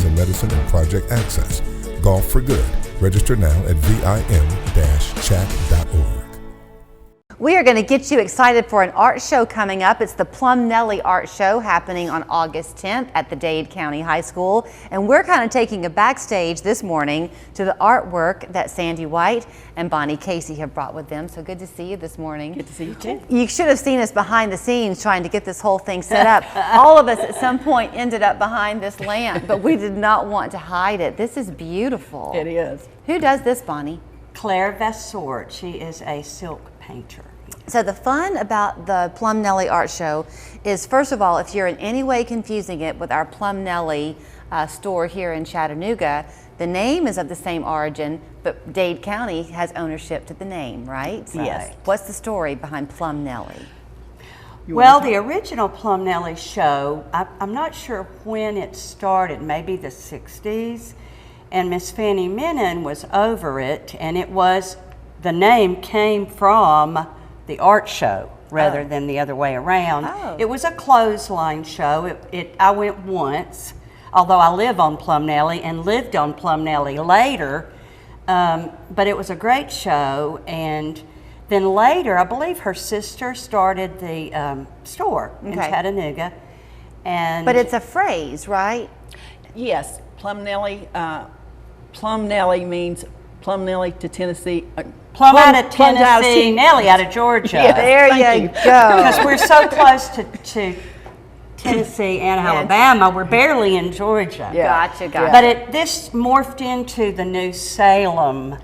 in medicine and project access. Golf for Good. Register now at vim-chat.org. We are going to get you excited for an art show coming up. It's the Plum Nelly Art Show happening on August 10th at the Dade County High School. And we're kind of taking a backstage this morning to the artwork that Sandy White and Bonnie Casey have brought with them. So good to see you this morning. Good to see you too. You should have seen us behind the scenes trying to get this whole thing set up. All of us at some point ended up behind this lamp, but we did not want to hide it. This is beautiful. It is. Who does this, Bonnie? Claire Vassort. She is a silk painter. So the fun about the Plum Nelly Art Show is, first of all, if you're in any way confusing it with our Plum Nelly store here in Chattanooga, the name is of the same origin, but Dade County has ownership to the name, right? So Yes. what's the story behind Plum Nelly? Well, the original Plum Nelly show, I'm not sure when it started, maybe the 60s, and Miss Fannie Menon was over it, and the name came from the art show rather than the other way around. Oh. It was a clothesline show. I went once, although I live on Plum Nelly and lived on Plum Nelly later, but it was a great show. And then later, I believe her sister started the store in Chattanooga. But it's a phrase, right? Yes, Plum Nelly. Plum Nelly means Plum Nelly to Tennessee. Plum out of Tennessee, Nelly out of Georgia. Yeah, there you go. Because we're so close to Tennessee and Alabama, we're barely in Georgia. Yeah. Gotcha. But this morphed into the New Salem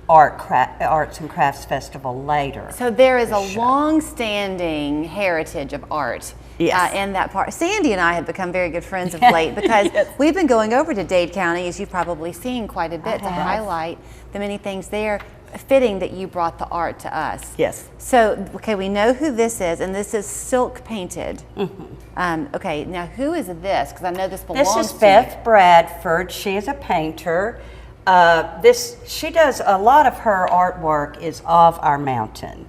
Arts and Crafts Festival later. So there is a long-standing heritage of art in that part. Sandy and I have become very good friends of late because we've been going over to Dade County, as you've probably seen, quite a bit to highlight the many things there. Fitting that you brought the art to us. Yes. So, okay, we know who this is, and this is silk painted. Okay, now who is this? Because I know this belongs to This is Beth Bradford. She is a painter. She does a lot of her artwork is of our mountain,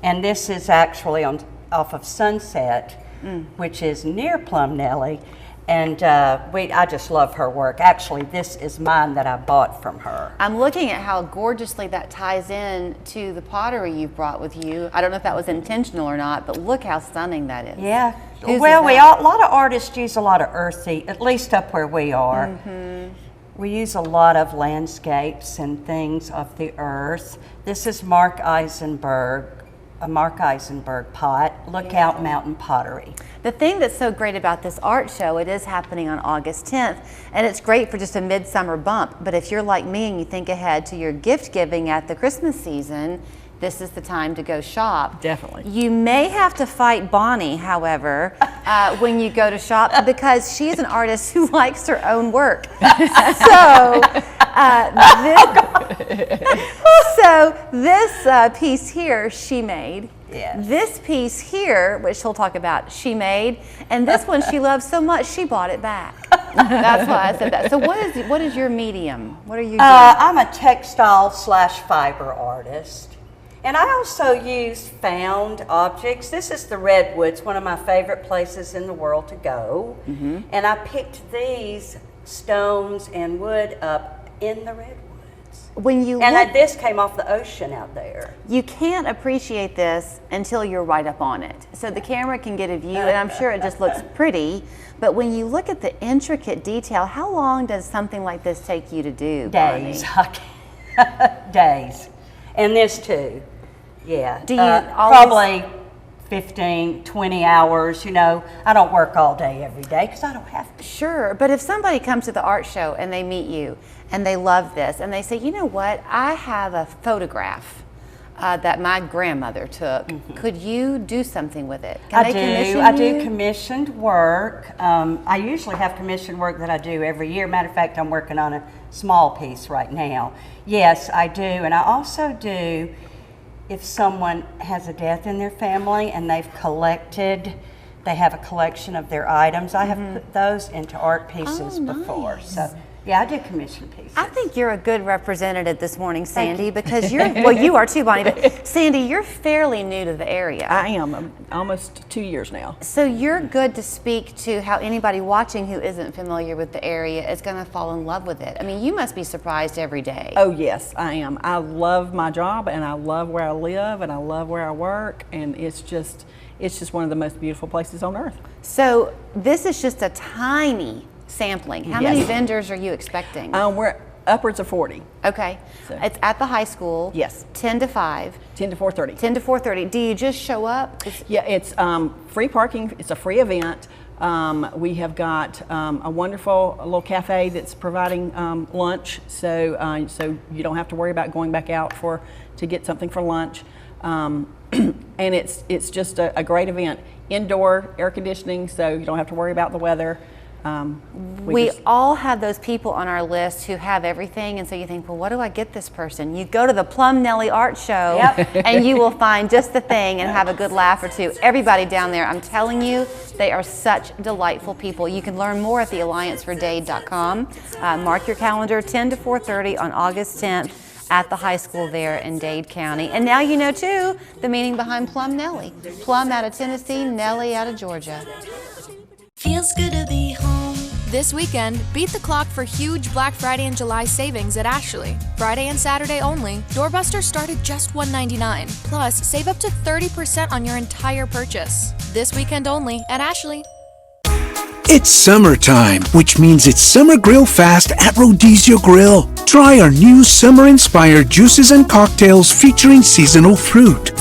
and this is actually off of Sunset, which is near Plum Nelly. And I just love her work. Actually, this is mine that I bought from her. I'm looking at how gorgeously that ties in to the pottery you've brought with you. I don't know if that was intentional or not, but look how stunning that is. Yeah. Whose Well, is that? a lot of artists use a lot of earthy, at least up where we are. We use a lot of landscapes and things of the earth. This is Mark Eisenberg, a Mark Eisenberg pot, Lookout Mountain Pottery. The thing that's so great about this art show, it is happening on August 10th, and it's great for just a midsummer bump. But if you're like me and you think ahead to your gift giving at the Christmas season, this is the time to go shop. Definitely. You may have to fight Bonnie, however, when you go to shop, because she's an artist who likes her own work. This piece here, she made. Yes. This piece here, which she'll talk about, she made, and this one she loves so much she bought it back. That's why I said that. So what is your medium? What are you doing? I'm a textile/fiber artist. And I also use found objects. This is the Redwoods, one of my favorite places in the world to go. And I picked these stones and wood up in the Redwoods. This came off the ocean out there. You can't appreciate this until you're right up on it. So the camera can get a view, and I'm sure it just looks pretty. But when you look at the intricate detail, how long does something like this take you to do, Days. Days. And this too. Yeah. Do you probably 15, 20 hours. I don't work all day every day because I don't have to. Sure, but if somebody comes to the art show and they meet you and they love this and they say, you know what, I have a photograph that my grandmother took. Could you do something with it? Can they commission I you? do commissioned work. I usually have commissioned work that I do every year. Matter of fact, I'm working on a small piece right now. Yes, I do. And I also do, if someone has a death in their family and they have a collection of their items, I have put those into art pieces before. So Yeah, I do commission pieces. I think you're a good representative this morning, Sandy, because well, you are too, Bonnie, but Sandy, you're fairly new to the area. I am. I'm almost 2 years now. So you're good to speak to how anybody watching who isn't familiar with the area is going to fall in love with it. I mean, you must be surprised every day. Oh yes, I am. I love my job, and I love where I live, and I love where I work, and it's just one of the most beautiful places on earth. So this is just a tiny sampling. How Yes. many vendors are you expecting? We're upwards of 40. Okay. So- It's at the high school. Yes. 10 to 5. 10 to 4:30. 10 to 4:30. Do you just show up? Yeah, it's free parking. It's a free event. We have got a wonderful little cafe that's providing lunch, so you don't have to worry about going back out to get something for lunch. And it's just a great event. Indoor air conditioning, so you don't have to worry about the weather. We all have those people on our list who have everything, and so you think, well, what do I get this person? You go to the Plum Nelly Art Show, and you will find just the thing and have a good laugh or two. Everybody down there, I'm telling you, they are such delightful people. You can learn more at thealliancefordade.com. Mark your calendar, 10 to 4:30 on August 10th at the high school there in Dade County. And now you know, too, the meaning behind Plum Nelly. Plum out of Tennessee, Nelly out of Georgia. Feels good to be home. This weekend, beat the clock for huge Black Friday and July savings at Ashley. Friday and Saturday only, doorbusters start at just $1.99. Plus, save up to 30% on your entire purchase. This weekend only at Ashley. It's summertime, which means it's Summer Grill Fast at Rodizio Grill. Try our new summer-inspired juices and cocktails featuring seasonal fruit,